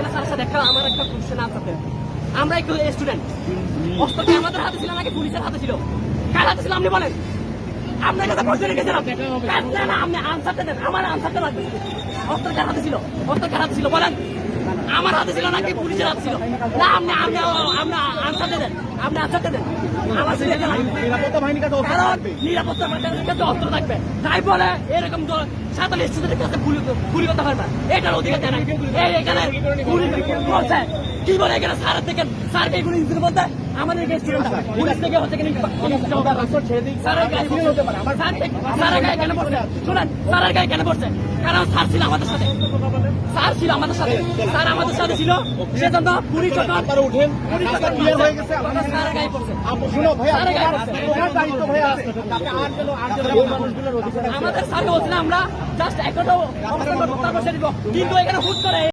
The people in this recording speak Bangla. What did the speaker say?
এখানে স্যারের সাথে আমার একটা কোশ্চেন আনসার দেন। আমরা একটু স্টুডেন্ট, অস্ত্র কি আমাদের হাতে ছিল নাকি পুলিশের হাতে ছিল? কার হাতে ছিল আপনি বলেন? আপনার কাছে প্রশ্ন রেখেছিলাম, না আপনি আনসারটা দেন, আমার আনসারটা লাগবে। অস্ত্র কার হাতে ছিল? অস্ত্র কার হাতে ছিল বলেন? আমার হাতে ছিল নাকি পুলিশের হাতে ছিল? না আপনি আপনি আপনি আনসারটা দেন, আপনি আনসারটা দেন। আমার নিরাপত্তা বাহিনীর কাছে অস্ত্র থাকবে। নিরাপত্তা বাহিনীর কাছে অস্ত্র থাকবে, তাই বলে এরকম সাধারণ স্টুডেন্টের কাছে গুলি করতে পারবে, এটার অধিকার দেয় না। এখানে গুলি বলছে কি বলে, এখানে স্যারের থেকে স্যারকে গুলি দিতে বলতে আমাদের স্টুডেন্ট পুলিশ থেকে হচ্ছে স্যারের গায়ে কেন পড়ছে? শোনেন, স্যারের গায়ে কেন পড়ছে? কারণ স্যার ছিল আমাদের সাথে, স্যার ছিল আমাদের সাথে, স্যার আমাদের সাথে ছিল, সেজন্য পুলিশ যখন উঠেন ক্লিয়ার হয়ে গেছে। স্যারের গায়ে পড়ছে। শুনো ভাই, স্যারের গায়ে পড়ছে। তোমার দায়িত্ব ভাই আছে। আমাদের সাথে হচ্ছে না, আমরা জাস্ট একটা অবস্থান করবো, তারপর সেটা দিব। কিন্তু এখানে হুট করে